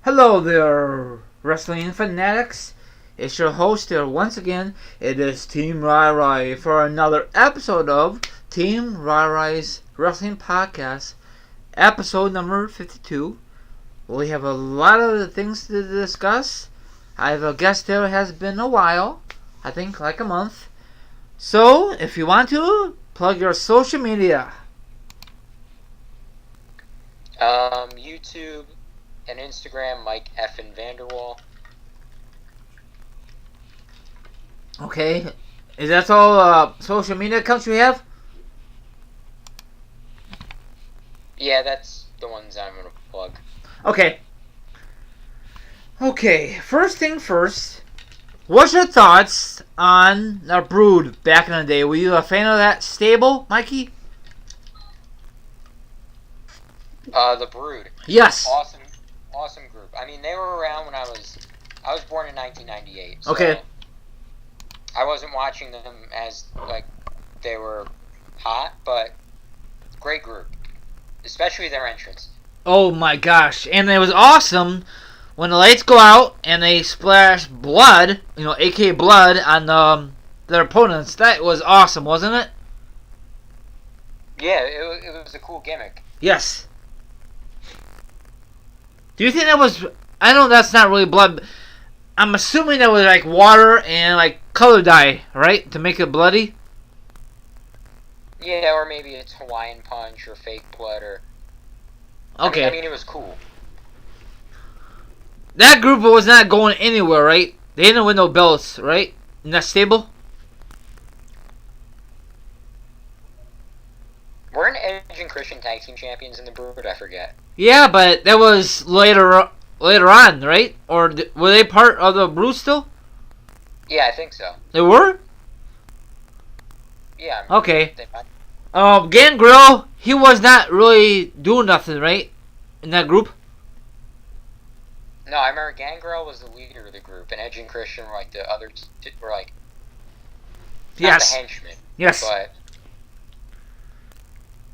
Hello there, wrestling fanatics. It's your host here once again. It is Team Ryry for another episode of Team Ryry's Wrestling Podcast, episode number 52. We have a lot of things to discuss. I have a guest there. It has been a while, I think like a month. So, if you want to, plug your social media. YouTube and Instagram, mikefnvanderwall. Okay, is that all social media accounts you have? Yeah, that's the ones I'm gonna plug. Okay, first thing first. What's your thoughts on the Brood back in the day? Were you a fan of that stable, Mikey? The Brood. Yes. Awesome group. I mean, they were around when I was born in 1998. So Okay. I wasn't watching them as like they were hot, but great group, especially their entrance. Oh my gosh, and it was awesome when the lights go out and they splash blood, aka blood, on their opponents. That was awesome, wasn't it? Yeah, it was a cool gimmick. Yes. Do you think that was... I know that's not really blood. I'm assuming that was like water and like color dye, right? To make it bloody? Yeah, or maybe it's Hawaiian Punch or fake blood or... Okay. I mean, it was cool. That group was not going anywhere, right? They didn't win no belts, right? In that stable? Weren't Edge and Christian tag team champions in the Brood? I forget. Yeah, but that was later on, right? Or were they part of the Brood still? Yeah, I think so. They were? Yeah. Okay. They might. Gangrel, he was not really doing nothing, right? In that group? No, I remember Gangrel was the leader of the group, and Edge and Christian were like the other were like not the henchmen. Yes.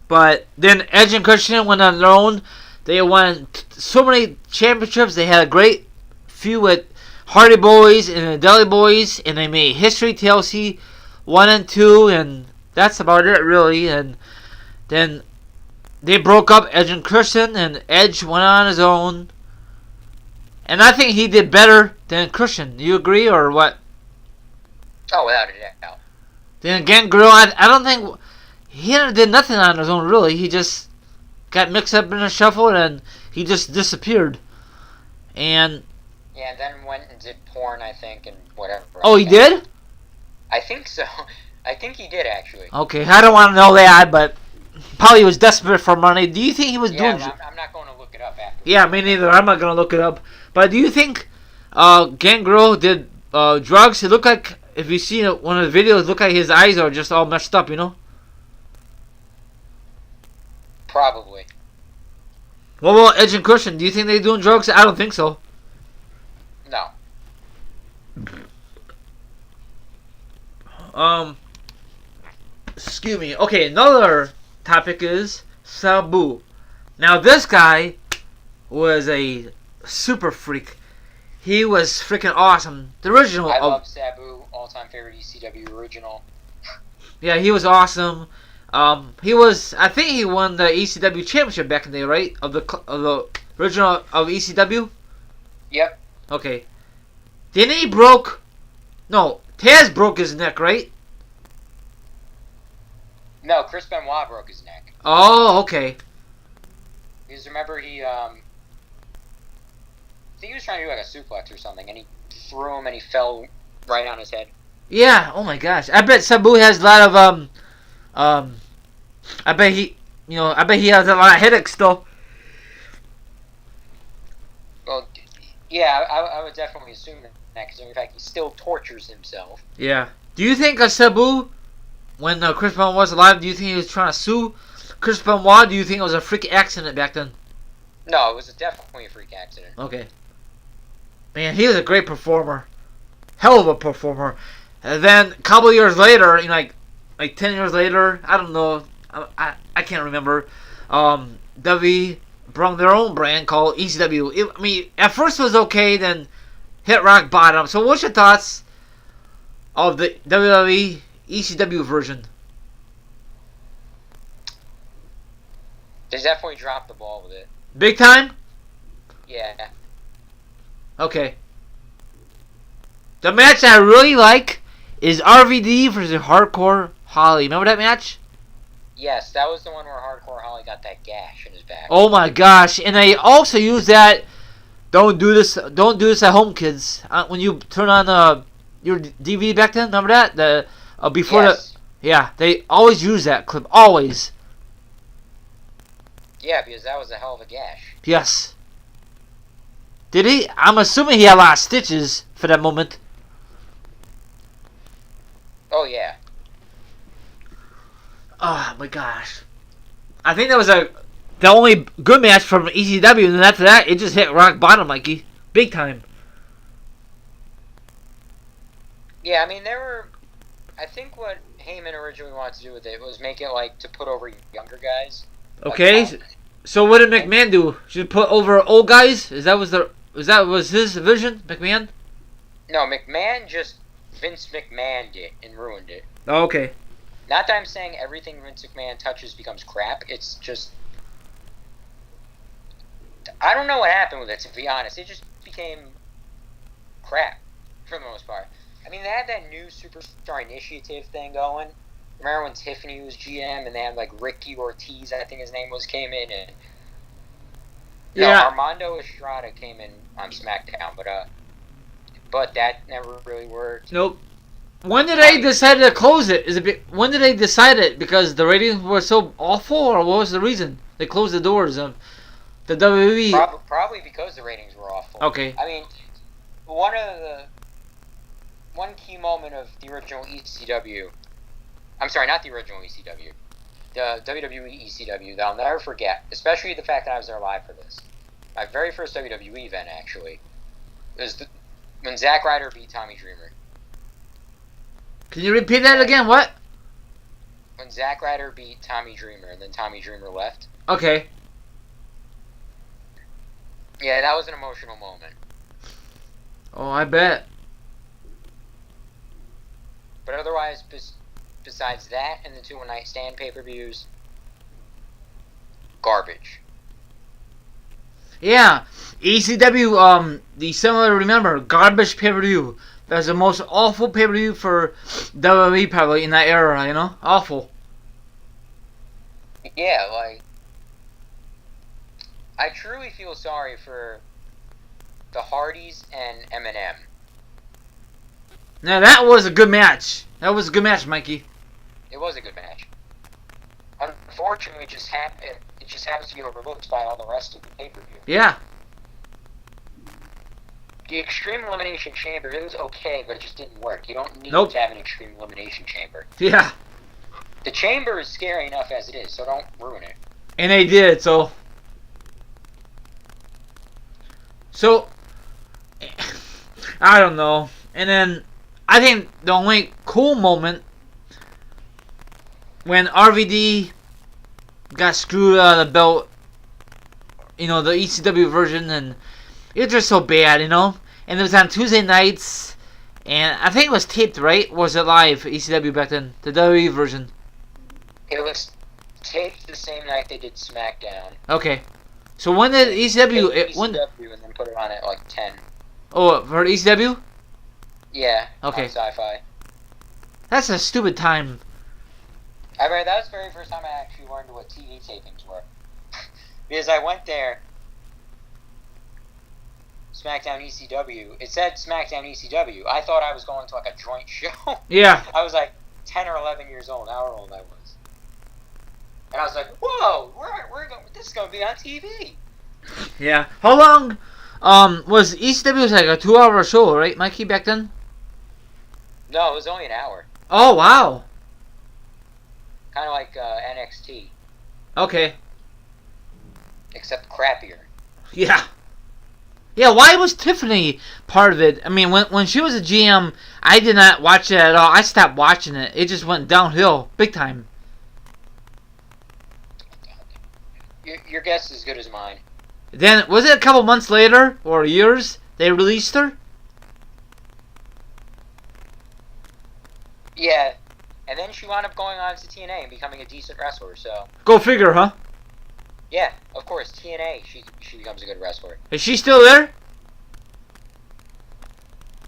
But then Edge and Christian went on their own. They won so many championships. They had a great feud with Hardy Boys and the Deli Boys, and they made history. TLC 1 and 2, and that's about it, really. And then they broke up, Edge and Christian, and Edge went on his own. And I think he did better than Christian. Do you agree, or what? oh, without a doubt. Then Gangrel, I don't think... He did nothing on his own, really. He just got mixed up in a shuffle, and he just disappeared. And... Yeah, and then went and did porn, I think, and whatever. Oh, he did? I think so. I think he did, actually. Okay, I don't want to know that, but probably was desperate for money. Do you think he was doing... Yeah, I'm not going to look it up after. Yeah, me neither. I'm not going to look it up. But do you think Gangrel did drugs? It looked like, if you see one of the videos, it looked like his eyes are just all messed up, Probably. What about Edge and Christian? Do you think they're doing drugs? I don't think so. No. Excuse me. Okay, another topic is Sabu. Now, this guy was a super freak. He was freaking awesome. The original. I love Sabu, all-time favorite ECW original. Yeah, he was awesome. I think he won the ECW championship back in the day, right? Of the original of ECW. Yep. Okay. Didn't he broke? No, Taz broke his neck, right? No, Chris Benoit broke his neck. Oh, okay. Because remember I think he was trying to do like a suplex or something, and he threw him and he fell right on his head. Yeah. Oh my gosh. I bet Sabu has a lot of I bet he has a lot of headaches still. Well, yeah, I would definitely assume that, because in fact he still tortures himself. Yeah. Do you think Sabu, when Chris Benoit was alive, do you think he was trying to sue Chris Benoit? Do you think it was a freak accident back then? No, it was definitely a freak accident. Okay. Man, he was a great performer. Hell of a performer. And then a couple years later, like 10 years later, I don't know, I can't remember. W brought their own brand called ECW. I mean, at first it was okay, then hit rock bottom. So what's your thoughts of the WWE ECW version? They definitely dropped the ball with it. Big time? Yeah. Okay. The match I really like is RVD versus Hardcore Holly. Remember that match? Yes, that was the one where Hardcore Holly got that gash in his back. Oh my gosh! And they also use that. Don't do this at home, kids. When you turn on your DVD back then, remember that before yes. They always use that clip. Always. Yeah, because that was a hell of a gash. Yes. Did he? I'm assuming he had a lot of stitches for that moment. Oh yeah. Oh my gosh! I think that was the only good match from ECW, and then after that, it just hit rock bottom, Mikey, big time. Yeah, I mean I think what Heyman originally wanted to do with it was make it like to put over younger guys. Okay, like, so what did McMahon do? Should put over old guys? Is that was his vision, McMahon? No, McMahon just Vince McMahoned it and ruined it. Oh, okay. Not that I'm saying everything Vince McMahon touches becomes crap. It's just I don't know what happened with it, to be honest. It just became crap for the most part. I mean, they had that new Superstar Initiative thing going. Remember when Tiffany was GM and they had like Ricky Ortiz, I think his name was, came in, and Armando Estrada came in on SmackDown, but that never really worked. Nope. When did they decide to close it? When did they decide it? Because the ratings were so awful, or what was the reason they closed the doors of the WWE? Probably because the ratings were awful. Okay. I mean, one key moment of the original ECW. I'm sorry, not the original ECW. The WWE ECW that I'll never forget, especially the fact that I was there live for this. My very first WWE event, actually, was when Zack Ryder beat Tommy Dreamer. Can you repeat that again? What? When Zack Ryder beat Tommy Dreamer and then Tommy Dreamer left. Okay. Yeah, that was an emotional moment. Oh, I bet. But otherwise, besides that and the 2 One Night Stand pay-per-views, garbage. Yeah, ECW, the similar, remember, garbage pay-per-view. That's the most awful pay-per-view for WWE probably in that era, you know? Awful. Yeah, like, I truly feel sorry for the Hardys and Eminem. Now, that was a good match. That was a good match, Mikey. It was a good match. Unfortunately, it just happens to be overlooked by all the rest of the pay-per-view. Yeah. The Extreme Elimination Chamber, it was okay, but it just didn't work. You don't need Nope. to have an Extreme Elimination Chamber. Yeah. The Chamber is scary enough as it is, so don't ruin it. And they did, so... So... I don't know. And then, I think the only cool moment when RVD got screwed out of the belt, you know, the ECW version, and it was just so bad, you know? And it was on Tuesday nights, and I think it was taped, right? Or was it live, ECW back then? The WWE version. It was taped the same night they did SmackDown. Okay. So when did ECW... ECW and then put it on at like 10. Oh, for ECW? Yeah, okay. On Sci-Fi. That's a stupid time. I mean, that was the very first time I actually learned what TV tapings were. Because I went there, SmackDown ECW. It said SmackDown ECW. I thought I was going to like a joint show. Yeah. I was like 10 or 11 years old, however old I was. And I was like, whoa, this is going to be on TV. Yeah. How long was ECW was like a 2-hour show, right, Mikey, back then? No, it was only an hour. Oh, wow. Kind of like NXT. Okay. Except crappier. Yeah. Yeah, why was Tiffany part of it? I mean, when she was a GM, I did not watch it at all. I stopped watching it. It just went downhill, big time. Your guess is as good as mine. Then, was it a couple months later, or years, they released her? Yeah, and then she wound up going on to TNA and becoming a decent wrestler, so... Go figure, huh? Yeah, of course, TNA, she becomes a good wrestler. Is she still there?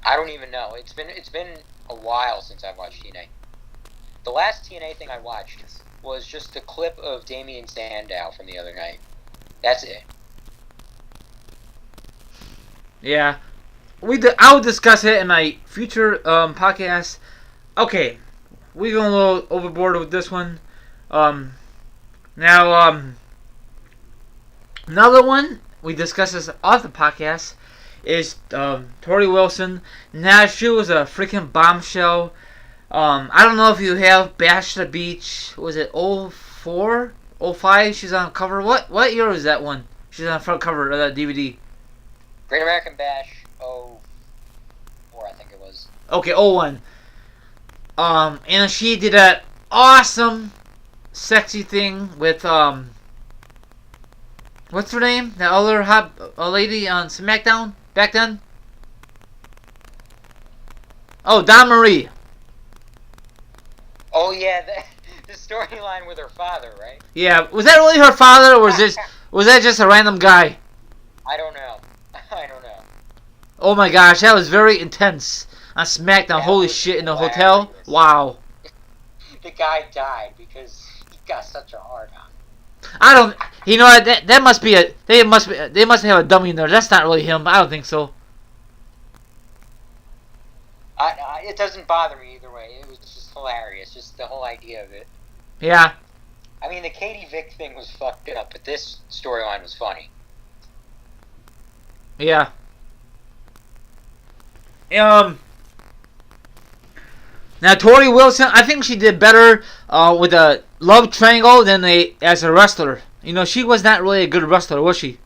I don't even know. It's been a while since I've watched TNA. The last TNA thing I watched was just a clip of Damien Sandow from the other night. That's it. Yeah. I'll discuss it in my future podcast. Okay. We're going a little overboard with this one. Now, another one we discussed this off the podcast is Tori Wilson. Now, she was a freaking bombshell. I don't know if you have Bash the Beach. Was it 04? 05? She's on cover. What year was that one? She's on the front cover of that DVD. Great American Bash 04, I think it was. Okay, 01. And she did that awesome, sexy thing with what's her name? That other hot lady on SmackDown back then. Oh, Dawn Marie. Oh yeah, the storyline with her father, right? Yeah, was that really her father, or was that just a random guy? I don't know. I don't know. Oh my gosh, that was very intense on SmackDown. That Holy was shit, in the hilarious. hotel. Wow. The guy died because he got such a hard on. I don't. You know what? That must be a. They must have a dummy in there. That's not really him. I don't think so. It doesn't bother me either way. It was just hilarious, just the whole idea of it. Yeah. I mean, the Katie Vick thing was fucked up, but this storyline was funny. Yeah. Now Tori Wilson, I think she did better with a love triangle than as a wrestler. You know, she was not really a good wrestler, was she?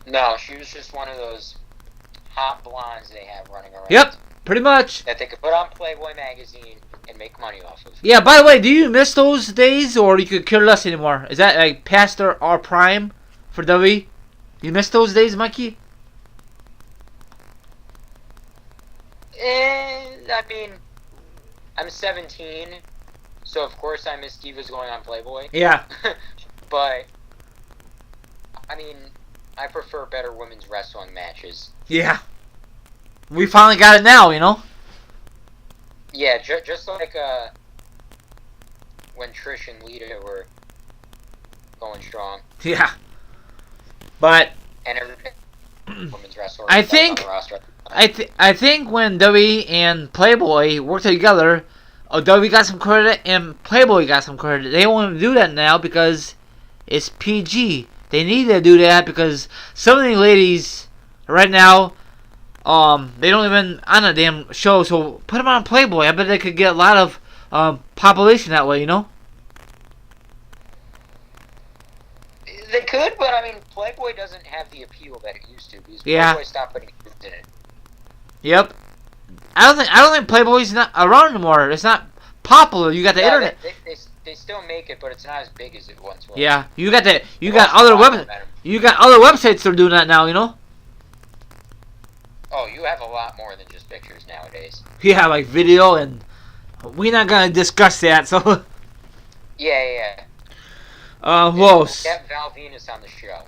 No, she was just one of those hot blondes they have running around. Yep, pretty much. That they could put on Playboy magazine and make money off of. Yeah, by the way, do you miss those days, or you could care less anymore? Is that like past our prime for WWE? You miss those days, Mikey? I mean, I'm 17, so of course I miss divas going on Playboy. Yeah. But, I mean, I prefer better women's wrestling matches. Yeah. We finally got it now, you know? Yeah, just like when Trish and Lita were going strong. Yeah. But And every women's wrestler I on think the roster. I think when WWE and Playboy worked together, WWE got some credit and Playboy got some credit. They won't do that now because it's PG. They need to do that because some of the ladies right now, they don't even on a damn show. So put them on Playboy. I bet they could get a lot of population that way. You know? They could, but I mean, Playboy doesn't have the appeal that it used to because Yeah. Playboy stopped putting kids in it. Yep. I don't think Playboy's not around anymore. It's not popular. You got the internet. They still make it, but it's not as big as it once was. Yeah, you got other momentum. you got other websites that are doing that now, you know? Oh, you have a lot more than just pictures nowadays. Yeah, like video, and we're not gonna discuss that. So, Yeah. who else? Get Val Venus on the show.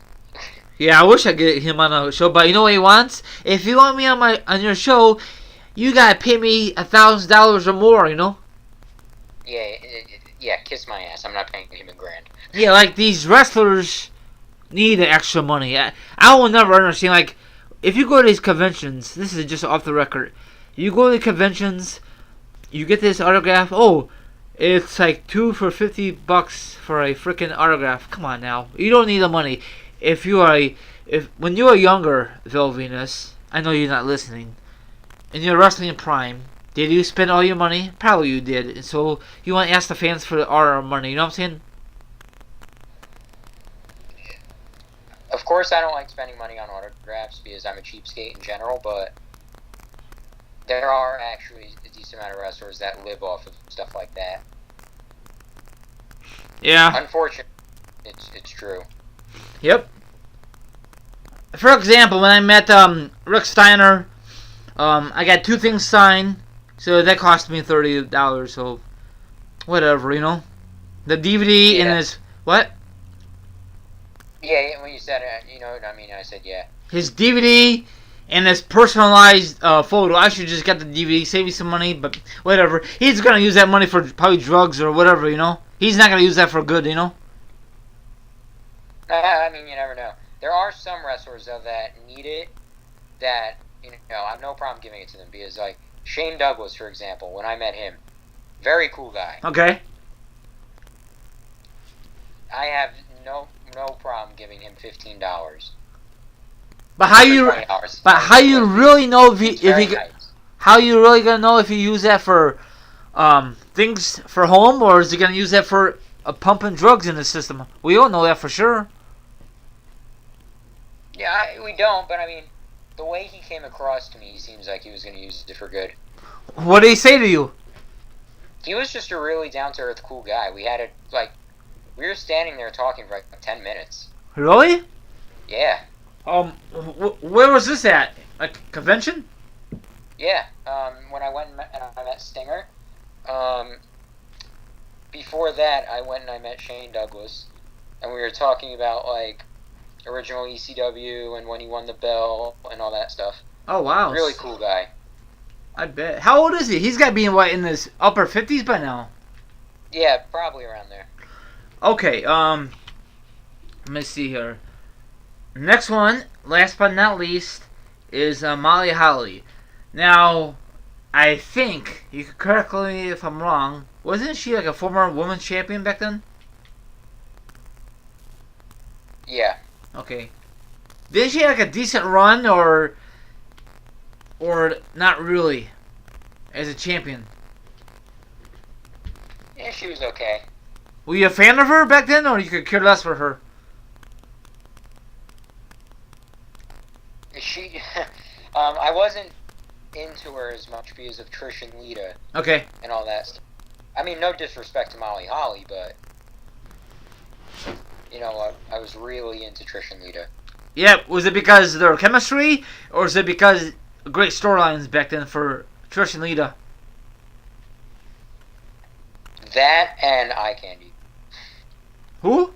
Yeah, I wish I could get him on a show, but you know what he wants? If you want me on your show, you gotta pay me $1,000 or more, you know? Yeah, kiss my ass. I'm not paying him $1,000. Yeah, like these wrestlers need the extra money. I will never understand. Like, if you go to these conventions, this is just off the record. You go to the conventions, you get this autograph. Oh, it's like $2 for $50 for a freaking autograph. Come on now, you don't need the money. When you were younger, Val Venus, I know you're not listening. In your wrestling prime, did you spend all your money? Probably you did. And so you want to ask the fans for our money. You know what I'm saying? Of course, I don't like spending money on autographs because I'm a cheapskate in general, but there are actually a decent amount of wrestlers that live off of stuff like that. Yeah. It's true. Yep. For example, when I met Rick Steiner, I got 2 things signed, so that cost me $30. So whatever, the DVD and his what? Yeah, when you said it, you know what I mean. I said yeah. His DVD and his personalized photo. I should just get the DVD, save me some money, but whatever. He's gonna use that money for probably drugs or whatever, He's not gonna use that for good, I mean, you never know. There are some wrestlers though that need it. That I have no problem giving it to them because, like Shane Douglas, for example, when I met him, very cool guy. Okay. I have no problem giving him $15. But how you really know if he nice. how you really gonna know if you use that for things for home, or is he gonna use that for pumping drugs in the system? We don't know that for sure. Yeah, we don't. But I mean, the way he came across to me, he seems like he was gonna use it for good. What did he say to you? He was just a really down to earth, cool guy. We were standing there talking for like 10 minutes. Really? Yeah. Where was this at? A convention? Yeah. When I went and I met Stinger. Before that, I went and I met Shane Douglas, and we were talking about like original ECW and when he won the belt and all that stuff. Oh wow! Really cool guy. I bet. How old is he? He's got to be in his upper 50s by now. Yeah, probably around there. Okay. Let me see here. Next one, last but not least, is Molly Holly. Now, I think, you can correct me if I'm wrong, wasn't she like a former women's champion back then? Yeah. Okay. Didn't she have like a decent run, or not really, as a champion? Yeah, she was okay. Were you a fan of her back then, or you could care less for her? She, I wasn't into her as much because of Trish and Lita. Okay. And all that stuff. I mean, no disrespect to Molly Holly, but I was really into Trish and Lita. Yeah, was it because of their chemistry, or is it because great storylines back then for Trish and Lita? That and Eye Candy. Who?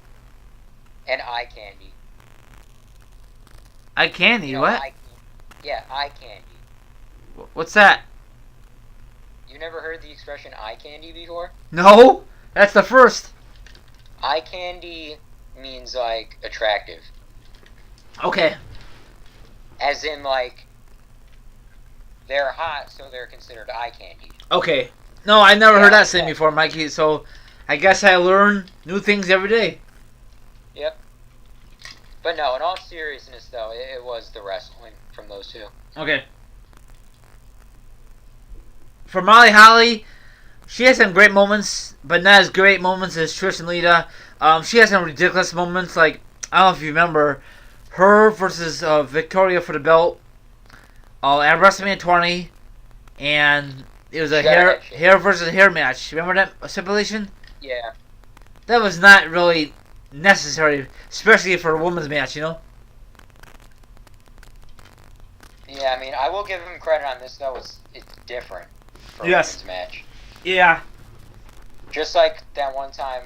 And Eye Candy. Eye Candy, what? Eye Candy. What's that? You never heard the expression eye candy before? No, that's the first. Eye candy means like attractive. Okay. As in like they're hot, so they're considered eye candy. Okay. No, I never heard that saying before, Mikey. So I guess I learn new things every day. Yep. But no, in all seriousness, though, it was the wrestling from those two. Okay. For Molly Holly, she has some great moments, but not as great moments as Trish and Lita. She has some ridiculous moments, like, I don't know if you remember, her versus Victoria for the belt at WrestleMania 20, and it was a hair versus hair match. Remember that stipulation? Yeah. That was not really necessary, especially for a women's match, Yeah, I mean, I will give him credit on this, though. It's different for a women's match. Yeah. Just like that one time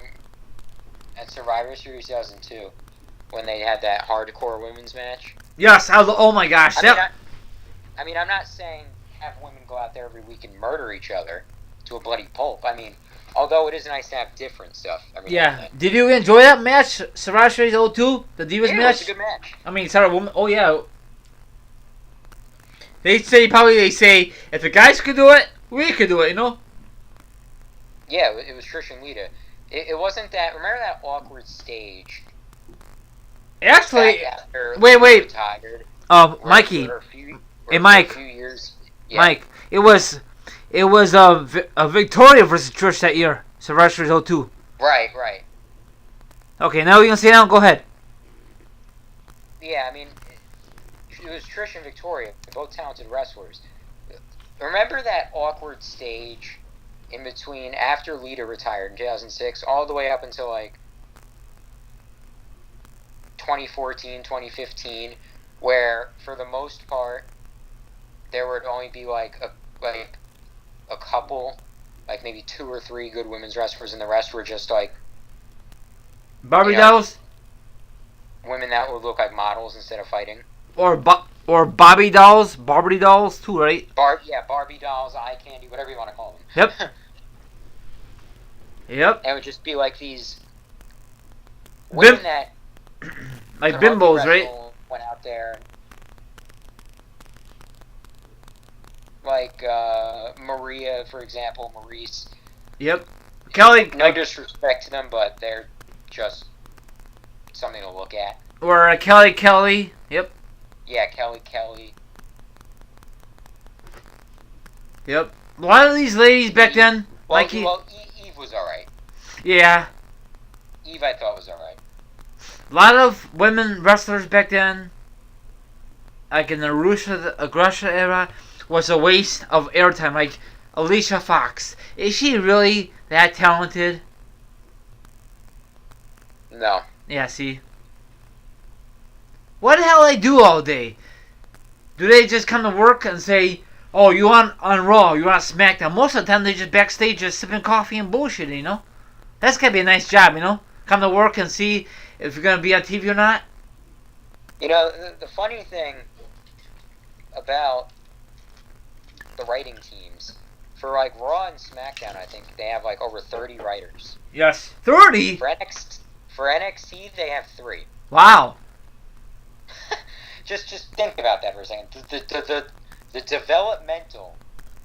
at Survivor Series 2002 when they had that hardcore women's match. Yes, oh my gosh. I mean, I'm not saying have women go out there every week and murder each other to a bloody pulp. I mean, although it is nice to have different stuff. Yeah. Did you enjoy that match, Survivor Series 02? The Divas match? It was a good match. I mean, sorry, woman. Oh, yeah. They say, if the guys could do it, we could do it, Yeah, it was Trish and Lita. It wasn't that. Remember that awkward stage? Actually, wait. Retired, Mikey. Hey, Mike. Yeah. Mike, it was a Victoria versus Trish that year, Survivor Series 02. Right. Okay, now we can say now. Go ahead. Yeah, I mean, it was Trish and Victoria, both talented wrestlers. Remember that awkward stage in between after Lita retired in 2006, all the way up until like 2014, 2015, where for the most part there would only be like a couple, like maybe 2 or 3 good women's wrestlers, and the rest were just like Barbie dolls? Women that would look like models instead of fighting. Or Barbie dolls? Barbie dolls too, right? Barbie dolls, eye candy, whatever you want to call them. Yep. Yep. And it would just be like these women that like bimbos, right? Went out there. Like Maria, for example, Maurice. Yep. Kelly. No disrespect to them, but they're just something to look at. Or Kelly. Yep. Yeah, Kelly. Yep. A lot of these ladies back then, Eve was alright. Yeah. Eve, I thought, was alright. A lot of women wrestlers back then, like in the Russia era, was a waste of airtime. Like Alicia Fox. Is she really that talented? No. Yeah, see. What the hell do they do all day? Do they just come to work and say, oh, you want on Raw, you want SmackDown? Most of the time they just backstage just sipping coffee and bullshitting, you know? That's gotta be a nice job, you know? Come to work and see if you're gonna be on TV or not. You know, the funny thing about the writing teams, for like Raw and SmackDown, I think they have like over 30 writers. Yes. 30? For NXT, they have 3. Wow. Just think about that for a second. The developmental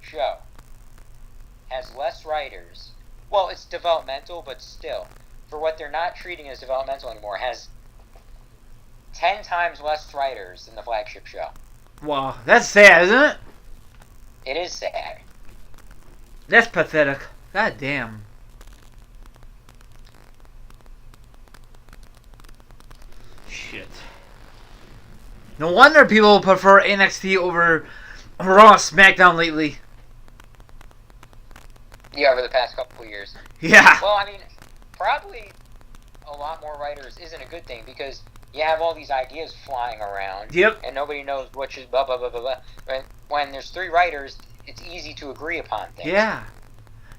show has less writers. Well, it's developmental, but still, for what they're not treating as developmental anymore, has 10 times less writers than the flagship show. Wow, that's sad, isn't it? It is sad. That's pathetic. God damn. Shit. No wonder people prefer NXT over Raw and SmackDown lately. Yeah, over the past couple of years. Yeah. Well, I mean, probably a lot more writers isn't a good thing because you have all these ideas flying around. Yep. And nobody knows which is blah, blah, blah, blah, blah. When there's 3 writers, it's easy to agree upon things. Yeah.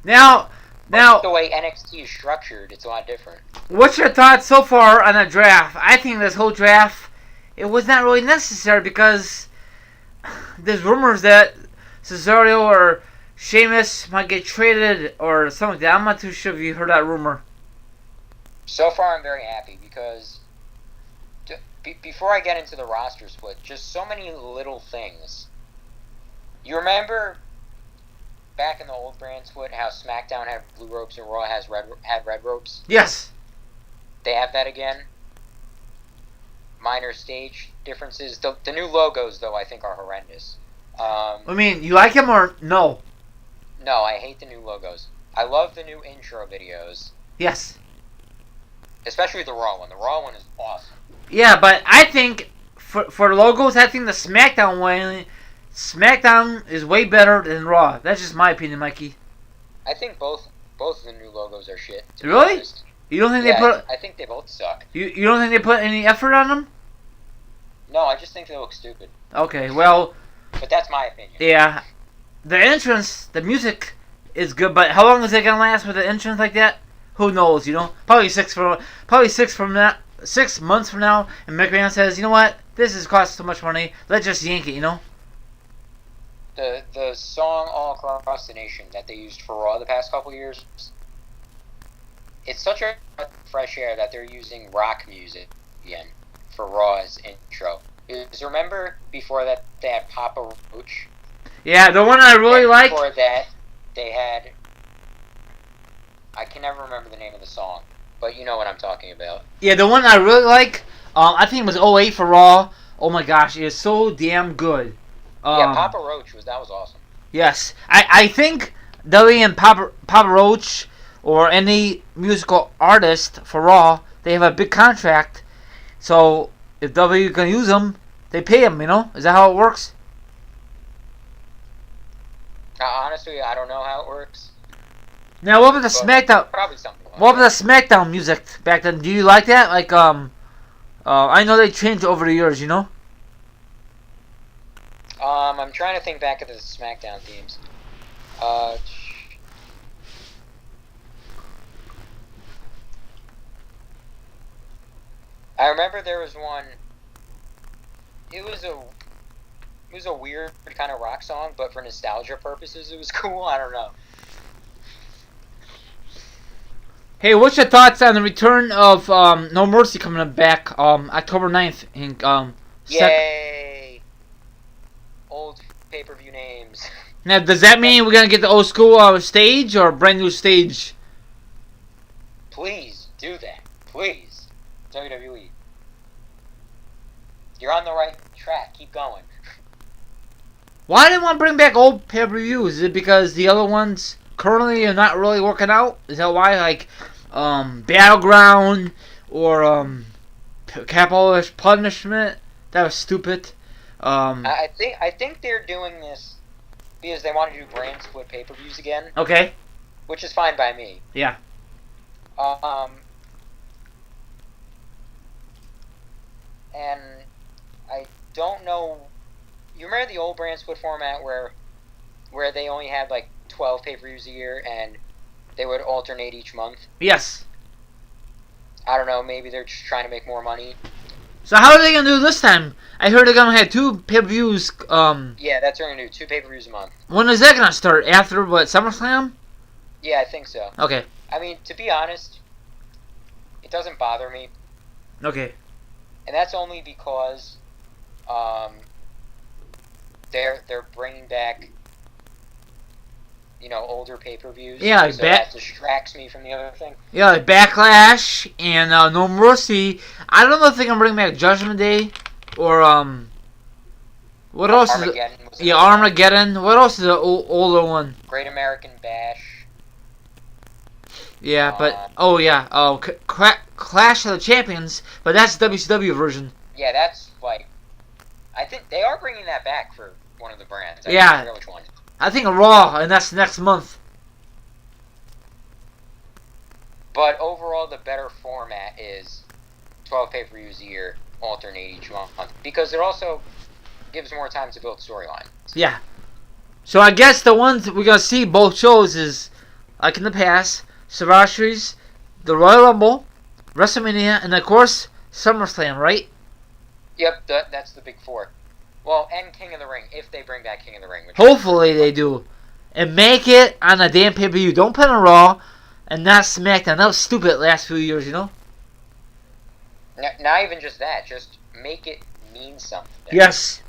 Now, the way NXT is structured, it's a lot different. What's your thoughts so far on the draft? I think this whole draft, it was not really necessary because there's rumors that Cesaro or Sheamus might get traded or something like that. I'm not too sure if you heard that rumor. So far, I'm very happy because before I get into the roster split, just so many little things. You remember back in the old brand split how SmackDown had blue ropes and Raw had red ropes? Yes. They have that again. Minor stage differences. The new logos, though, I think are horrendous. I mean, you like them or no? No, I hate the new logos. I love the new intro videos. Yes. Especially the Raw one. The Raw one is awesome. Yeah, but I think for logos, I think the SmackDown is way better than Raw. That's just my opinion, Mikey. I think both of the new logos are shit. Really? You don't think they put? I think they both suck. You don't think they put any effort on them? No, I just think they look stupid. Okay, well. But that's my opinion. Yeah, the entrance, the music is good, but how long is it gonna last with the entrance like that? Who knows? You know, probably 6 months from now, and McMahon says, you know what? This has cost so much money. Let's just yank it. You know. The song All Across the Nation that they used for Raw the past couple years, it's such a fresh air that they're using rock music again for Raw's intro. Because remember before that they had Papa Roach? Yeah, the one I really liked. Before that they had, I can never remember the name of the song, but you know what I'm talking about. Yeah, the one I really like, I think it was '08 for Raw. Oh my gosh, it is so damn good. Yeah, Papa Roach was awesome. Yes, I think Dudley and Papa Roach or any musical artist for Raw, they have a big contract. So if W can use them, they pay them. You know, is that how it works? Honestly, I don't know how it works. Now, what about the SmackDown? Probably something. What about the SmackDown music back then? Do you like that? Like I know they changed over the years, you know? I'm trying to think back at the SmackDown themes. I remember there was one. It was a weird kind of rock song, but for nostalgia purposes, it was cool. I don't know. Hey, what's your thoughts on the return of No Mercy coming back October 9th? Yay! Old pay-per-view names. Now, does that mean we're going to get the old school stage or a brand new stage? Please do that. Please. WWE. You're on the right track. Keep going. Why do they want to bring back old pay-per-views? Is it because the other ones currently are not really working out? Is that why? Like, Battleground or Capital Punishment? That was stupid. I think they're doing this because they want to do brand split pay-per-views again. Okay. Which is fine by me. Yeah. And I don't know. You remember the old brand split format where they only had like 12 pay-per-views a year and they would alternate each month? Yes. I don't know. Maybe they're just trying to make more money. So how are they gonna do this time? I heard they're gonna have 2 pay-per-views. Yeah, that's what they're gonna do. 2 pay-per-views a month. When is that gonna start? After what, SummerSlam? Yeah, I think so. Okay. I mean, to be honest, it doesn't bother me, Okay. and that's only because they're bringing back, older pay-per-views. Yeah, so that distracts me from the other thing. Yeah, like Backlash and No Mercy. I don't know if they can bring back Judgment Day or what else? Armageddon. Armageddon. What else is the older one? Great American Bash. Yeah, but Clash of the Champions, but that's the WCW version. Yeah, that's like, I think they are bringing that back for one of the brands. I Yeah. can't remember which one. I think Raw, and that's next month. But overall, the better format is 12 pay-per-views a year, alternate each month, because it also gives more time to build storylines. Yeah. So I guess the ones we're gonna see both shows is, like in the past, Survivor Series, the Royal Rumble, WrestleMania, and of course SummerSlam, right? Yep, that's the big 4. Well, and King of the Ring, if they bring back King of the Ring. Hopefully they do. And make it on a damn pay-per-view. Don't put on Raw and not SmackDown. That was stupid last few years, you know? Not even just that. Just make it mean something. Yes.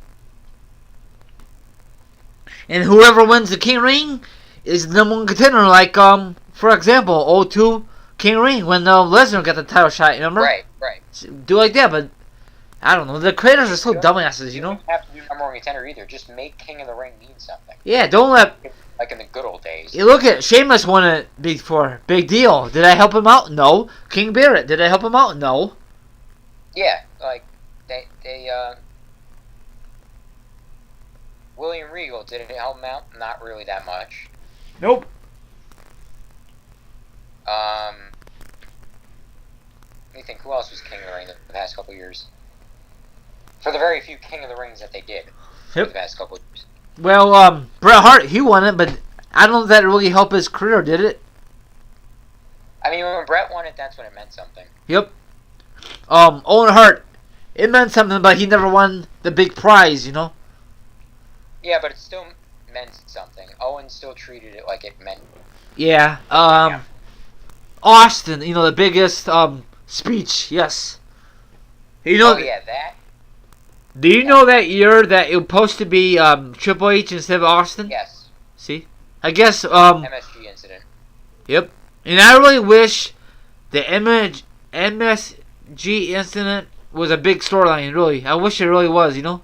And whoever wins the King Ring is the number 1 contender. Like, for example, 02 King Ring when Lesnar got the title shot, remember? Right. Do like that, but I don't know. The creators are so dumbasses, you know? You don't have to do number 1 contender either. Just make King of the Ring mean something. Yeah, don't let... Like in the good old days. You look at Sheamus won it before. Big deal. Did I help him out? No. King Barrett, did I help him out? No. Yeah, like, they William Regal, did it help him out? Not really that much. Nope. Let me think, who else was King of the Ring the past couple years? For the very few King of the Rings that they did for the past couple years. Well, Bret Hart, he won it, but I don't know if that really helped his career, did it? I mean, when Bret won it, that's when it meant something. Yep. Owen Hart, it meant something, but he never won the big prize, you know? Yeah, but it still meant something. Owen still treated it like it meant. Yeah. Austin, the biggest speech, yes. Oh yeah, that. Do you know that year that it was supposed to be Triple H instead of Austin? Yes. See? I guess MSG incident. Yep. And I really wish the MSG incident was a big storyline, really. I wish it really was, you know?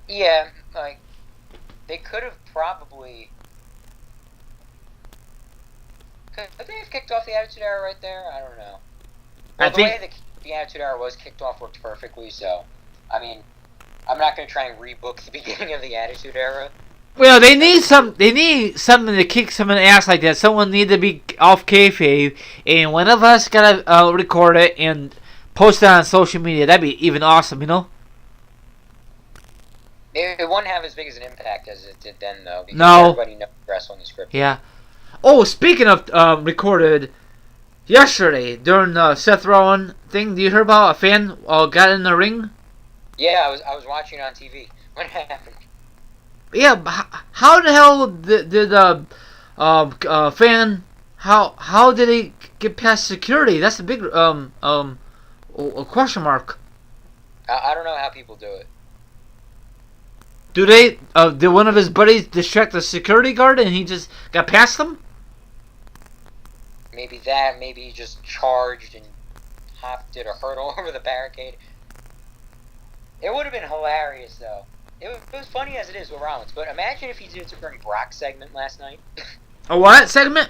Yeah, like, they could have probably... Could they have kicked off the Attitude Era right there? I don't know. Well, the way the Attitude Era was kicked off worked perfectly, so... I mean, I'm not going to try and rebook the beginning of the Attitude Era, Well, they need something to kick someone's ass like that. Someone need to be off kayfabe, and one of us gotta record it and post it on social media. That'd be even awesome, you know? It wouldn't have as big as an impact as it did then, though, because No. everybody knows wrestling is scripted. Yeah. Oh, speaking of recorded, yesterday during the Seth Rollins thing, do you hear about a fan got in the ring? Yeah, I was watching it on TV. What happened? Yeah, how the hell did the fan? How did he get past security? That's a big question mark. I don't know how people do it. Did one of his buddies distract the security guard and he just got past them? Maybe that. Maybe he just charged and did a hurdle over the barricade. It would have been hilarious, though. It was funny as it is with Rollins, but imagine if he did it during Brock's segment last night. A what segment?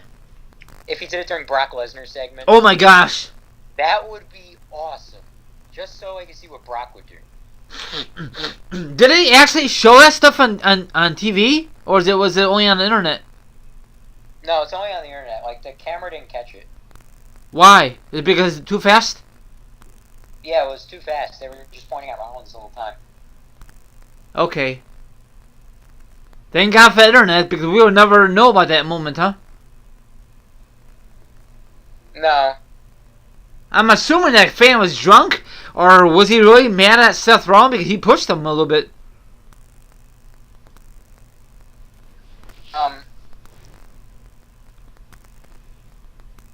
If he did it during Brock Lesnar's segment. Oh my gosh. That would be awesome. Just so I can see what Brock would do. Did they actually show that stuff on TV? Or was it only on the internet? No, it's only on the internet. Like, the camera didn't catch it. Why? Is it because it's too fast? Yeah, it was too fast. They were just pointing at Rollins the whole time. Okay. Thank God for the internet, because we would never know about that moment, huh? No. I'm assuming that fan was drunk, or was he really mad at Seth Rollins because he pushed him a little bit?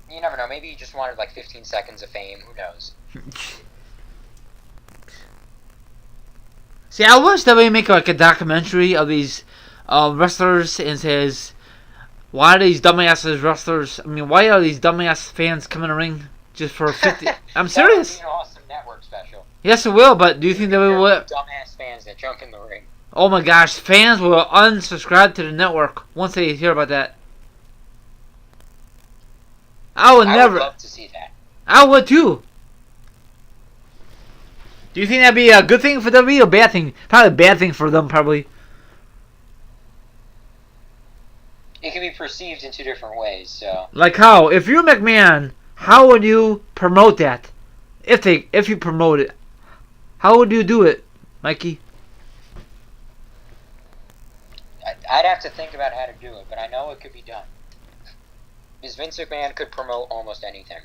You never know. Maybe he just wanted like 15 seconds of fame. Who knows? See, I wish that we make like a documentary of these wrestlers and says, why are these dumbass wrestlers? I mean, why are these dumbass fans coming to the ring just for 50? I'm serious. That would be an awesome network special. Yes, it will. But do you think that we will? Dumbass fans that jump in the ring. Oh my gosh, fans will unsubscribe to the network once they hear about that. I would love to see that. I would too. Do you think that'd be a good thing for WWE or a bad thing? Probably a bad thing for them, probably. It can be perceived in two different ways, so. Like how? If you're McMahon, how would you promote that? If you promote it, how would you do it, Mikey? I'd have to think about how to do it, but I know it could be done. Because Vince McMahon could promote almost anything.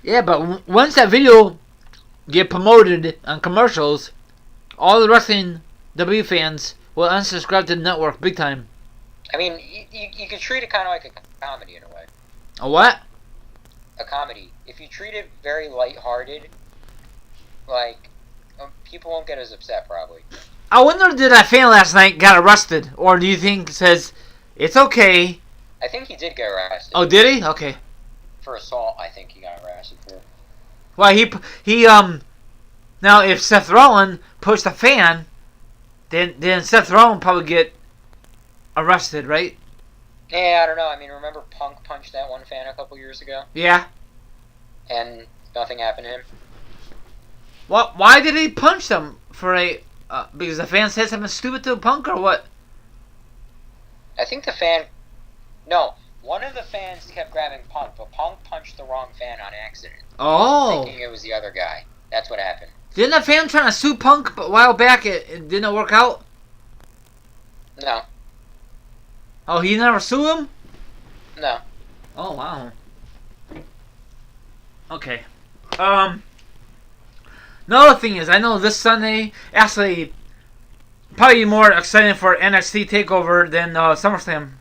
Yeah, but once that video get promoted on commercials, all the wrestling WWE fans will unsubscribe to the network big time. I mean, you could treat it kind of like a comedy in a way. A what? A comedy. If you treat it very lighthearted, like, people won't get as upset, probably. I wonder did that fan last night got arrested, or do you think says it's okay? I think he did get arrested. Oh, did he? Okay. For assault, I think he got arrested for. Well, he now if Seth Rollins pushed a fan, then Seth Rollins probably get arrested, right? Yeah, I don't know. I mean, remember Punk punched that one fan a couple years ago? Yeah. And nothing happened to him? What? Why did he punch them? Because the fan said something stupid to Punk, or what? I think the fan... No, one of the fans kept grabbing Punk, but Punk punched the wrong fan on accident. Oh. Thinking it was the other guy. That's what happened. Didn't that fan try to sue Punk a while back? It didn't work out? No. Oh, he never sued him? No. Oh, wow. Okay. Another thing is, I know this Sunday, actually, probably more exciting for NXT TakeOver than SummerSlam,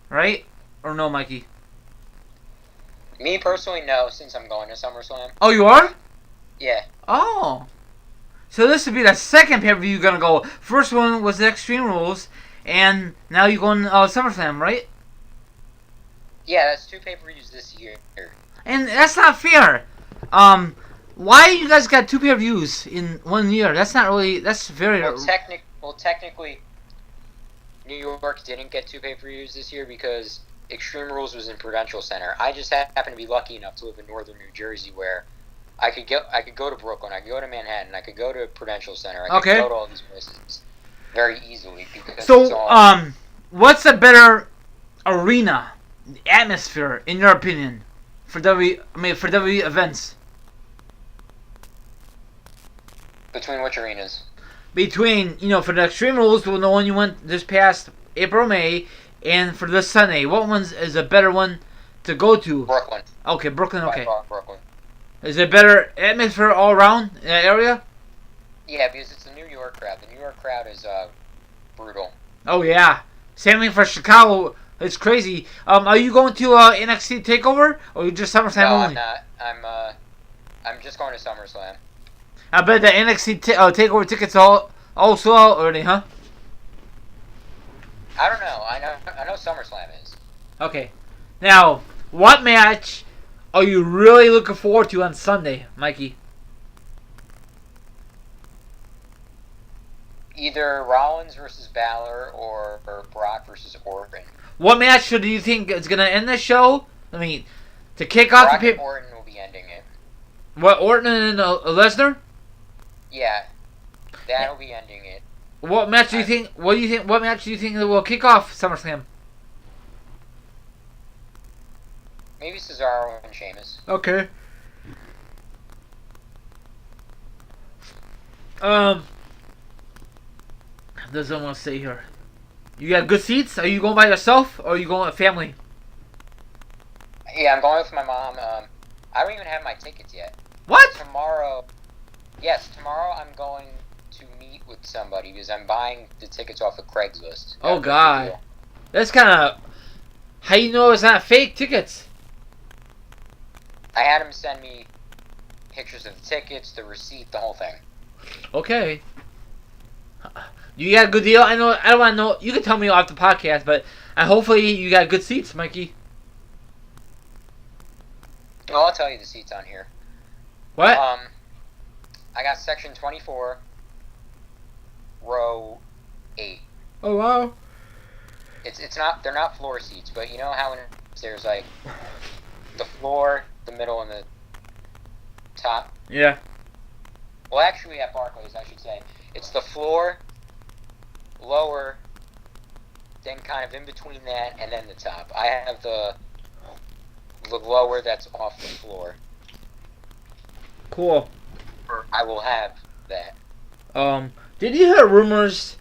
right? Or no, Mikey? Me personally, no, since I'm going to SummerSlam. Oh, you are? Yeah. Oh. So this would be the second pay-per-view you're going to go. First one was the Extreme Rules, and now you're going SummerSlam, right? Yeah, that's 2 pay-per-views this year. And that's not fair. Why you guys got 2 pay-per-views in 1 year? That's not really. That's very. Well, technically, New York didn't get 2 pay-per-views this year because Extreme Rules was in Prudential Center. I just happened to be lucky enough to live in northern New Jersey, where I could go to Brooklyn, I could go to Manhattan, I could go to Prudential Center, I could go to all these places. very easily because it's So, all what's a better arena atmosphere in your opinion for WWE events? between which arenas. Between, for the Extreme Rules, the one you went this past April, May, and for this Sunday, what one is a better one to go to? Brooklyn. Okay, Brooklyn, okay. Brooklyn. Is it better atmosphere all around in that area? Yeah, because it's the New York crowd. The New York crowd is brutal. Oh, yeah. Same thing for Chicago. It's crazy. Are you going to NXT TakeOver, or you just SummerSlam No, only? I'm not. I'm just going to SummerSlam. I bet the NXT TakeOver tickets all sold out already, huh? I don't know. I know SummerSlam is. Okay. Now, what match are you really looking forward to on Sunday, Mikey? Either Rollins versus Balor or Brock versus Orton. What match do you think is going to end the show? I mean, to kick off Brock the and Orton will be ending it. What, Orton and Lesnar? Yeah, that'll be ending it. What match do you think? What match do you think will kick off SummerSlam? Maybe Cesaro and Sheamus. Okay. Does someone want to say here? You got good seats? Are you going by yourself or are you going with family? Yeah, I'm going with my mom. I don't even have my tickets yet. What? Tomorrow I'm going to meet with somebody because I'm buying the tickets off of Craigslist. Oh, God. That's kind of... How you know it's not fake tickets? I had him send me pictures of the tickets, the receipt, the whole thing. Okay. You got a good deal? I don't want to know. You can tell me off the podcast, but hopefully you got good seats, Mikey. Well, I'll tell you the seats on here. What? I got section 24, row 8. Oh, wow. It's not, they're not floor seats, but you know how there's like the floor, the middle, and the top? Yeah. Well, actually at Barclays, I should say. It's the floor, lower, then kind of in between that, and then the top. I have the lower that's off the floor. Cool. Or I will have that. Did you hear rumors?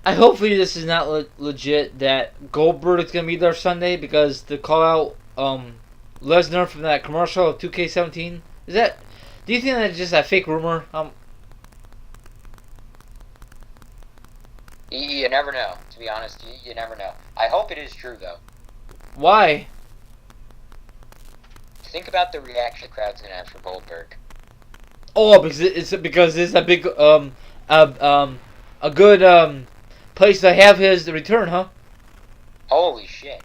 Hopefully this is not legit that Goldberg is gonna be there Sunday because they call out Lesnar from that commercial of 2K17. Is that? Do you think that's just a fake rumor? You never know. To be honest, you never know. I hope it is true though. Why? Think about the reaction the crowd's gonna have for Goldberg. Oh, because it's a big a good place to have his return, huh? Holy shit!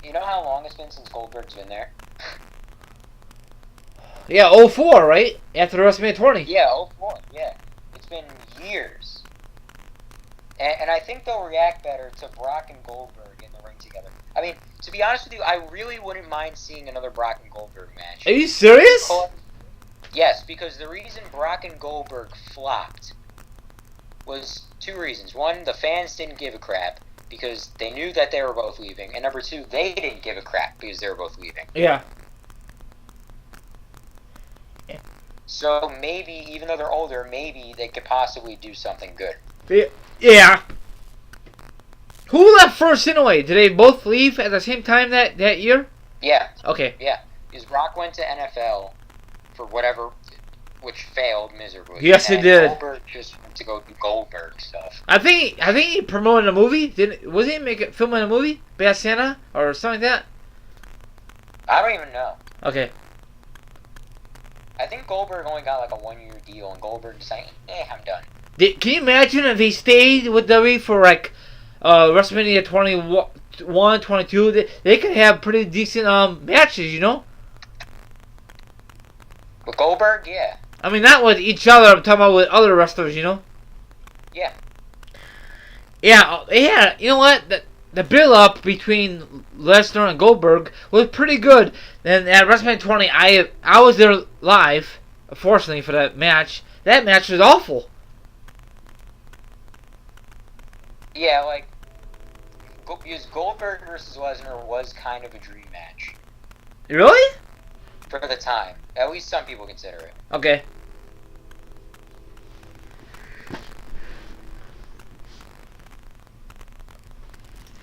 You know how long it's been since Goldberg's been there? Yeah, 04, right? After the WrestleMania 20. Yeah, 04. Yeah, it's been years. And I think they'll react better to Brock and Goldberg in the ring together. I mean, to be honest with you, I really wouldn't mind seeing another Brock and Goldberg match. Are you serious? Yes, because the reason Brock and Goldberg flopped was two reasons. One, the fans didn't give a crap because they knew that they were both leaving. And number two, they didn't give a crap because they were both leaving. Yeah. So maybe, even though they're older, maybe they could possibly do something good. Yeah. Who left first anyway? Did they both leave at the same time that year? Yeah. Okay. Yeah. Because Brock went to NFL for whatever, which failed miserably. Yes, it did. Goldberg just went to go do Goldberg stuff. I think he promoted a movie. Was he filming a movie? Bad Santa or something like that? I don't even know. Okay. I think Goldberg only got like a 1-year deal, and Goldberg just like, I'm done. Can you imagine if he stayed with WWE for like WrestleMania 21, 22? They could have pretty decent matches, you know? With Goldberg, yeah. I mean, not with each other. I'm talking about with other wrestlers, you know? Yeah. Yeah. You know what? The build-up between Lesnar and Goldberg was pretty good. And at WrestleMania 20, I was there live, unfortunately, for that match. That match was awful. Yeah, like, because Goldberg versus Lesnar was kind of a dream match. Really? For the time. At least some people consider it. Okay.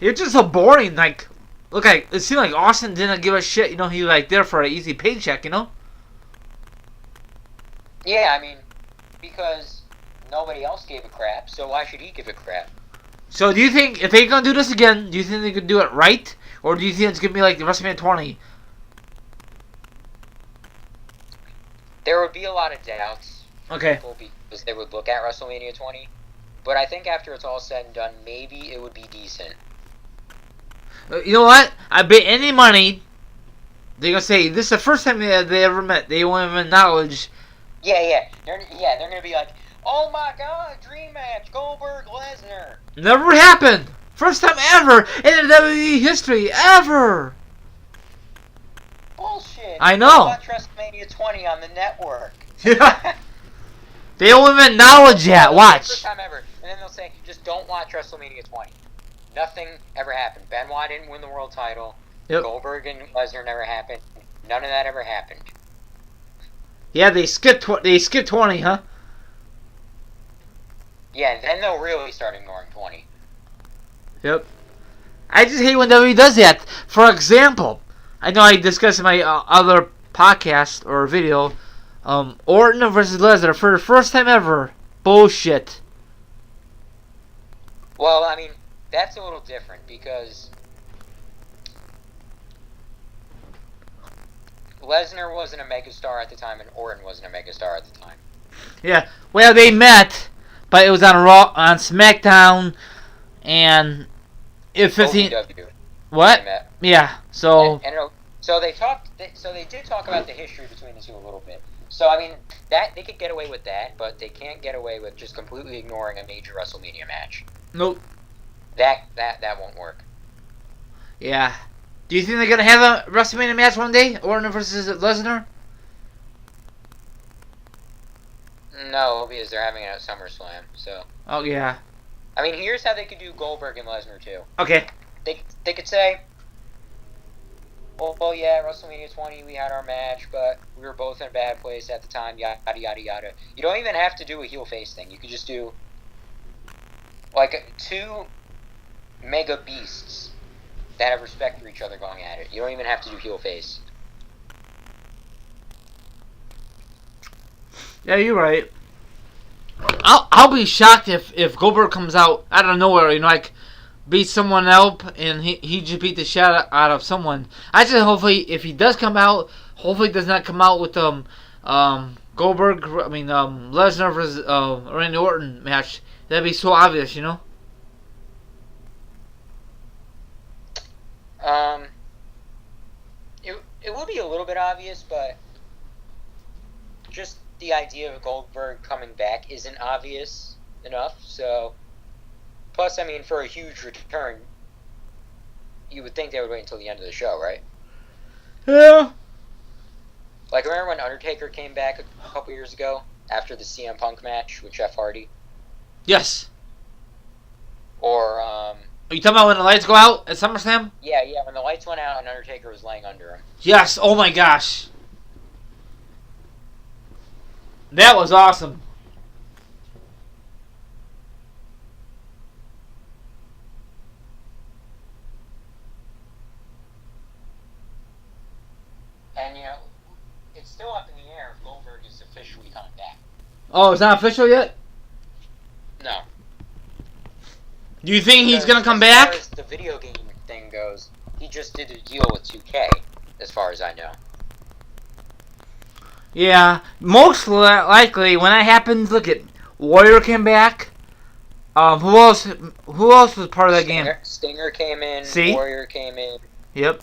You're just so boring. Like, look, like it seemed like Austin didn't give a shit. You know, he was like there for an easy paycheck. You know. Yeah, I mean, because nobody else gave a crap, so why should he give a crap? So, do you think if they're gonna do this again, do you think they could do it right, or do you think it's gonna be like the WrestleMania 20? There would be a lot of doubts. Okay. Because they would look at WrestleMania 20, but I think after it's all said and done, maybe it would be decent. You know what? I bet any money they're gonna say this is the first time they ever met. They won't even acknowledge. Yeah. They're gonna be like, oh my God, dream match, Goldberg Lesnar. Never happened. First time ever in the WWE history ever. Bullshit. I know. Watch WrestleMania 20 on the network. Yeah. They won't even acknowledge that. Watch. First time ever, and then they'll say, just don't watch WrestleMania 20. Nothing ever happened. Benoit didn't win the world title. Yep. Goldberg and Lesnar never happened. None of that ever happened. Yeah, they skipped 20, huh? Yeah, and then they'll really start ignoring 20. Yep. I just hate when WWE does that. For example, I know I discussed in my other podcast or video, Orton versus Lesnar for the first time ever. Bullshit. Well, I mean, that's a little different because Lesnar wasn't a megastar at the time and Orton wasn't a megastar at the time. Yeah. Well, they met, but it was on Raw, on SmackDown, and if 15. OVW. What? They met. Yeah. So. So they talked. So they did talk about the history between the two a little bit. So I mean, that they could get away with that, but they can't get away with just completely ignoring a major WrestleMania match. Nope. That won't work. Yeah. Do you think they're gonna have a WrestleMania match one day, Orton versus Lesnar? No, because they're having it at SummerSlam. So. Oh yeah. I mean, here's how they could do Goldberg and Lesnar too. Okay. They could say, "Oh yeah, WrestleMania 20, we had our match, but we were both in a bad place at the time." Yada yada yada. You don't even have to do a heel face thing. You could just do like two mega beasts that have respect for each other going at it. You don't even have to do heel face. Yeah, you're right. I'll be shocked if Goldberg comes out out of nowhere, you know, like beat someone else and he just beat the shit out of someone. I just hopefully if he does come out, hopefully he does not come out with Goldberg. Lesnar versus Randy Orton match. That'd be so obvious, you know. It would be a little bit obvious, but just the idea of Goldberg coming back isn't obvious enough. So, plus, I mean, for a huge return, you would think they would wait until the end of the show, right? Yeah. Like, remember when Undertaker came back a couple years ago after the CM Punk match with Jeff Hardy? Yes. Or, Are you talking about when the lights go out at SummerSlam? Yeah, when the lights went out and Undertaker was laying under him. Yes, oh my gosh. That was awesome. And, you know, it's still up in the air if Goldberg is officially coming back. Oh, it's not official yet? No. Do you think he's going to come back? As far as the video game thing goes, he just did a deal with 2K, as far as I know. Yeah, most likely when that happens, look at Warrior came back. Who else was part of that game? Stinger came in. See? Warrior came in. Yep.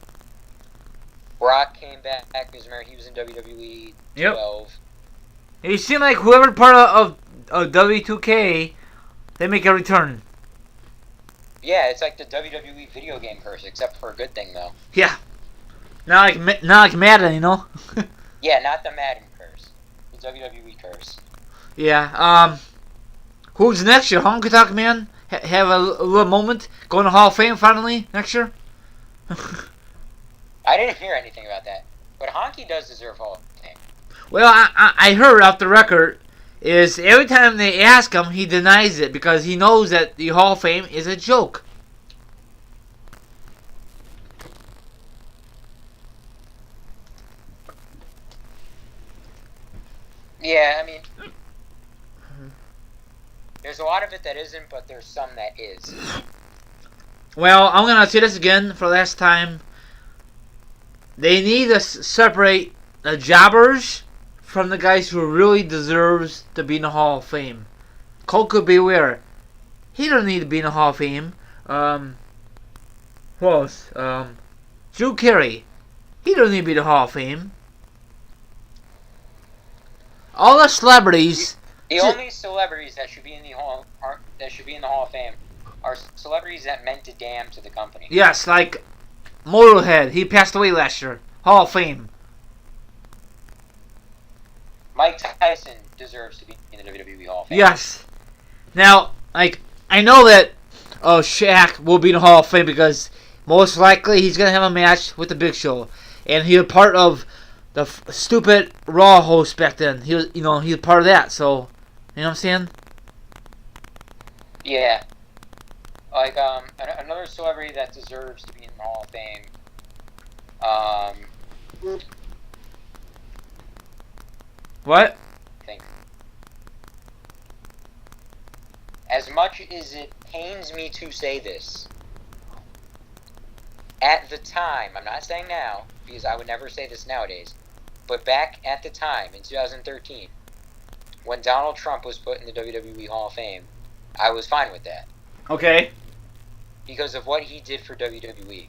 Brock came back because remember he was in WWE 12. Yep. It seemed like whoever part of W2K, they make a return. Yeah, it's like the WWE video game curse, except for a good thing though. Yeah. Not like Madden, you know. Yeah, not the Madden curse. The WWE curse. Yeah. Who's next? Your Honky Tonk Man have a little moment, go in the Hall of Fame finally next year? I didn't hear anything about that. But Honky does deserve Hall of Fame. Well, I heard off the record is every time they ask him, he denies it because he knows that the Hall of Fame is a joke. Yeah, I mean, there's a lot of it that isn't, but there's some that is. Well, I'm going to say this again for the last time. They need to separate the jobbers from the guys who really deserves to be in the Hall of Fame. Cole could be aware. He don't need to be in the Hall of Fame. Who else? Drew Carey. He don't need to be in the Hall of Fame. All the celebrities. The only celebrities that should be in the Hall of Fame are celebrities that meant to damn to the company. Yes, like Motorhead. He passed away last year. Hall of Fame. Mike Tyson deserves to be in the WWE Hall of Fame. Yes. Now, like, I know that Shaq will be in the Hall of Fame because most likely he's gonna have a match with the Big Show, and he was part of the stupid Raw host back then. He was, he was part of that. So, you know what I'm saying? Yeah. Like another celebrity that deserves to be in the Hall of Fame. What? I think. As much as it pains me to say this, at the time, I'm not saying now, because I would never say this nowadays, but back at the time, in 2013, when Donald Trump was put in the WWE Hall of Fame, I was fine with that. Okay. Because of what he did for WWE.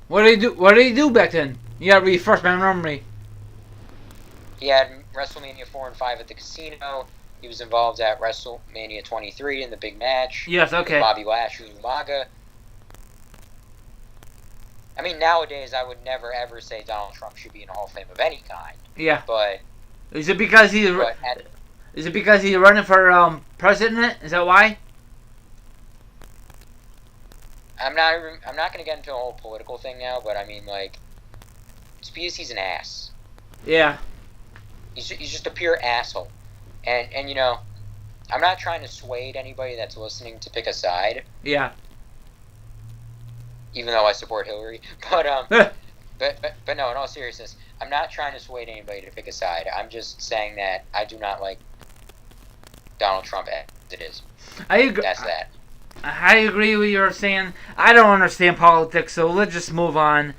What did he do? What did he do back then? You gotta refresh my memory. He had WrestleMania 4 and 5 at the casino. He was involved at WrestleMania 23 in the big match. Yes, okay. With Bobby Lashley and Umaga. I mean, nowadays I would never ever say Donald Trump should be in a Hall of Fame of any kind. Yeah. But is it because he's running for president? Is that why? I'm not going to get into a whole political thing now, but I mean, like, it's because he's an ass. Yeah. He's just a pure asshole. And you know, I'm not trying to sway anybody that's listening to pick a side. Yeah. Even though I support Hillary, but no, in all seriousness, I'm not trying to sway anybody to pick a side. I'm just saying that I do not like Donald Trump as it is. I agree. That's that. I agree with what you're saying. I don't understand politics, so let's just move on.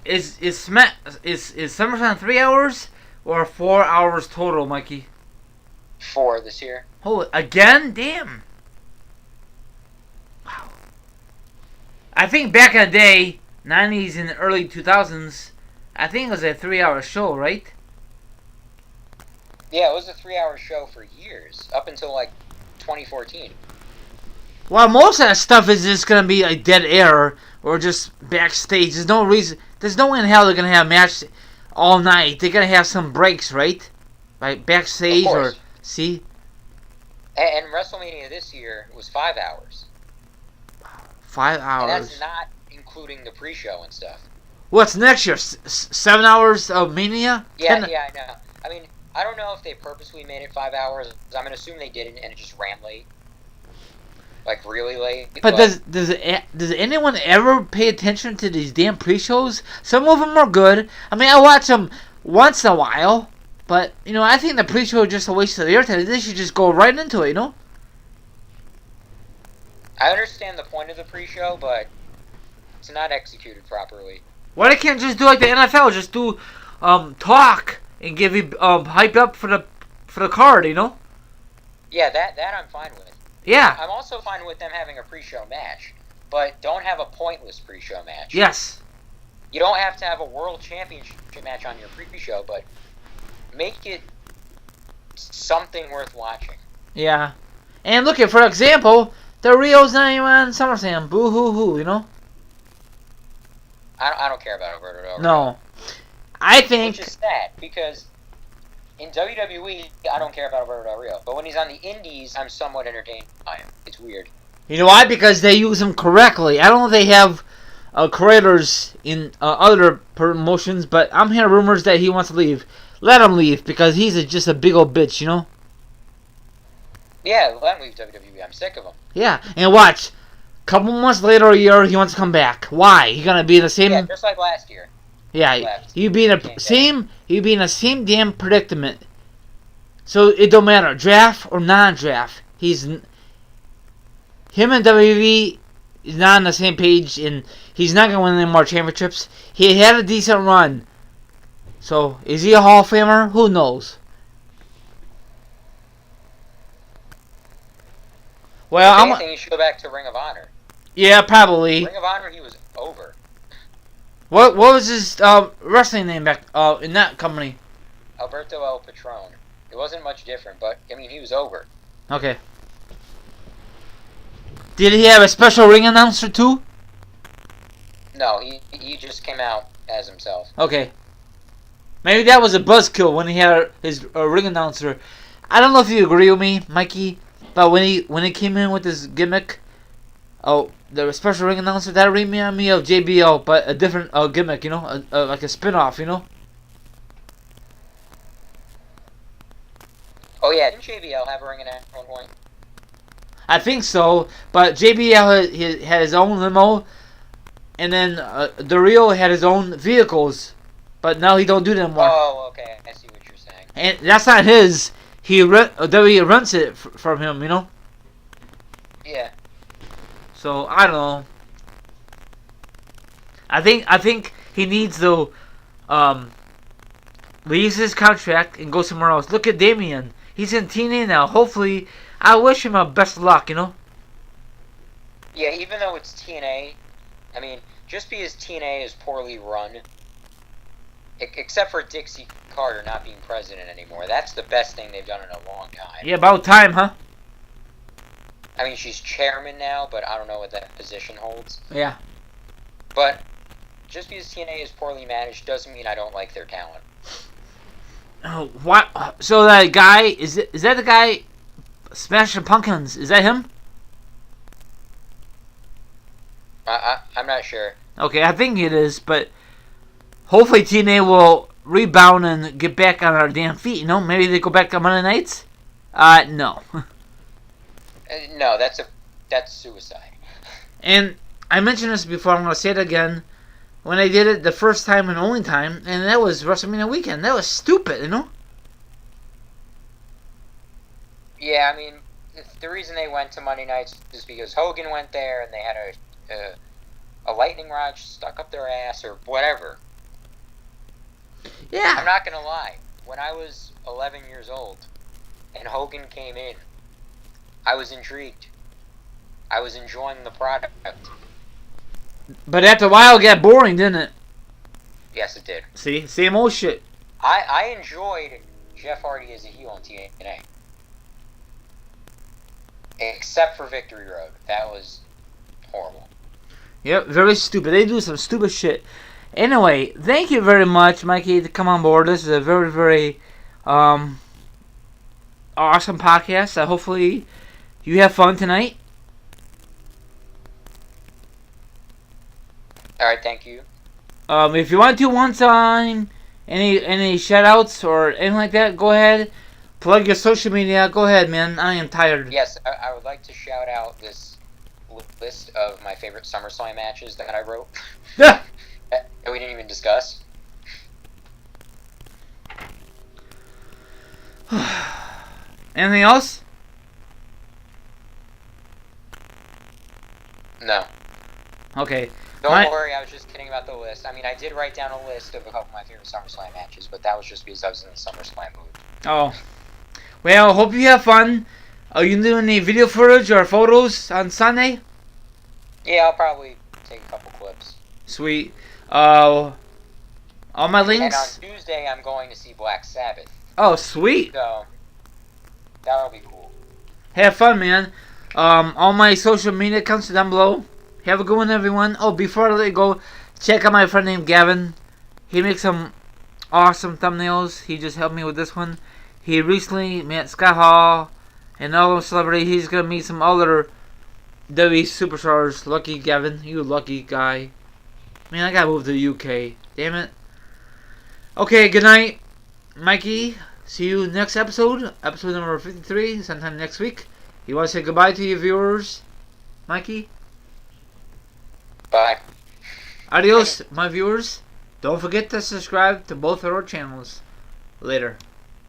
Is SummerSlam 3 hours or 4 hours total, Mikey? 4 this year. Holy, again? Damn. Wow. I think back in the day, 90s and early 2000s, I think it was a 3-hour show, right? Yeah, it was a 3-hour show for years, up until like 2014. Well, most of that stuff is just going to be like dead air or just backstage. There's no reason. There's no way in hell they're going to have a match all night. They're going to have some breaks, right? Like backstage or... See? And WrestleMania this year was 5 hours. 5 hours. And that's not including the pre-show and stuff. What's next year? 7 hours of Mania? Yeah, I know. I mean, I don't know if they purposely made it 5 hours. I'm going to assume they didn't, and it just ran late. Like, really late. But does anyone ever pay attention to these damn pre-shows? Some of them are good. I mean, I watch them once in a while. But, you know, I think the pre-show is just a waste of their time. They should just go right into it, you know? I understand the point of the pre-show, but it's not executed properly. Why they can't just do like the NFL? Just do talk and give you hyped up for the card, you know? Yeah, that I'm fine with. Yeah. I'm also fine with them having a pre-show match, but don't have a pointless pre-show match. Yes. You don't have to have a world championship match on your pre-show, but make it something worth watching. Yeah. And look at, for example, the Rio's not even on SummerSlam. Boo hoo hoo, you know? I don't care about Alberto Del Rio. No. I think... Which is sad, because In WWE, I don't care about Alberto Del Rio, but when he's on the Indies, I'm somewhat entertained by him. It's weird. You know why? Because they use him correctly. I don't know if they have creators in other promotions, but I'm hearing rumors that he wants to leave. Let him leave, because he's just a big old bitch, you know? Yeah, let him leave WWE. I'm sick of him. Yeah, and watch. Couple months later, a year, he wants to come back. Why? He gonna be in the same... Yeah, just like last year. Yeah, he'd be in the same damn predicament. So it don't matter, draft or non-draft. Him and WWE is not on the same page, and he's not gonna win any more championships. He had a decent run. So is he a Hall of Famer? Who knows? Well, if anything, he should go back to Ring of Honor. Yeah, probably. Ring of Honor, he was over. What was his wrestling name back in that company? Alberto El Patron. It wasn't much different, but I mean, he was over. Okay. Did he have a special ring announcer too? No, he just came out as himself. Okay. Maybe that was a buzzkill when he had his ring announcer. I don't know if you agree with me, Mikey, but when he came in with his gimmick, the special ring announcer, that reminded me of JBL, but a different gimmick, you know, like a spin-off, you know. Oh yeah, didn't JBL have a ring announcer at one point? I think so, but JBL had his own limo, and then Del Rio had his own vehicles, but now he don't do them anymore. Oh, okay, I see what you're saying. And that's not his. WWE rents it from him, you know. Yeah. So I don't know. I think he needs to leave his contract and go somewhere else. Look at Damian. He's in TNA now. Hopefully, I wish him best of luck, you know? Yeah, even though it's TNA, I mean, just because TNA is poorly run, except for Dixie Carter not being president anymore, that's the best thing they've done in a long time. Yeah, about time, huh? I mean, she's chairman now, but I don't know what that position holds. Yeah. But just because TNA is poorly managed doesn't mean I don't like their talent. Oh, what? So that guy, is that the guy Smashing Pumpkins? Is that him? I'm not sure. Okay, I think it is, but hopefully TNA will rebound and get back on our damn feet, you know? Maybe they go back to Monday nights? No. No, that's suicide. And I mentioned this before, I'm going to say it again. When I did it the first time and only time, and that was WrestleMania weekend. That was stupid, you know? Yeah, I mean, the reason they went to Monday nights is because Hogan went there and they had a lightning rod stuck up their ass or whatever. Yeah. I'm not going to lie. When I was 11 years old and Hogan came in, I was intrigued. I was enjoying the product. But after a while, it got boring, didn't it? Yes, it did. See? Same old shit. I enjoyed Jeff Hardy as a heel on TNA. Except for Victory Road. That was horrible. Yep, very stupid. They do some stupid shit. Anyway, thank you very much, Mikey, to come on board. This is a very, very awesome podcast. Hopefully you have fun tonight. Alright, thank you. If you want to one time, any shout outs or anything like that, go ahead. Plug your social media. Go ahead, man. I am tired. Yes, I would like to shout out this list of my favorite SummerSlam matches that I wrote. That we didn't even discuss. Anything else? No. Okay. Don't worry, I was just kidding about the list. I mean, I did write down a list of a couple of my favorite SummerSlam matches, but that was just because I was in the SummerSlam mood. Oh. Well, hope you have fun. Are you doing any video footage or photos on Sunday? Yeah, I'll probably take a couple clips. Sweet. All my links. And on Tuesday, I'm going to see Black Sabbath. Oh, sweet. So, that'll be cool. Have fun, man. All my social media accounts are down below. Have a good one, everyone. Oh, before I let you go, check out my friend named Gavin. He makes some awesome thumbnails. He just helped me with this one. He recently met Scott Hall and all those celebrities. He's gonna meet some other WWE superstars. Lucky Gavin, you lucky guy. Man, I gotta move to the UK. Damn it. Okay, good night, Mikey. See you next episode. Episode number 53, sometime next week. You want to say goodbye to your viewers, Mikey? Bye. Adios, my viewers. Don't forget to subscribe to both of our channels. Later.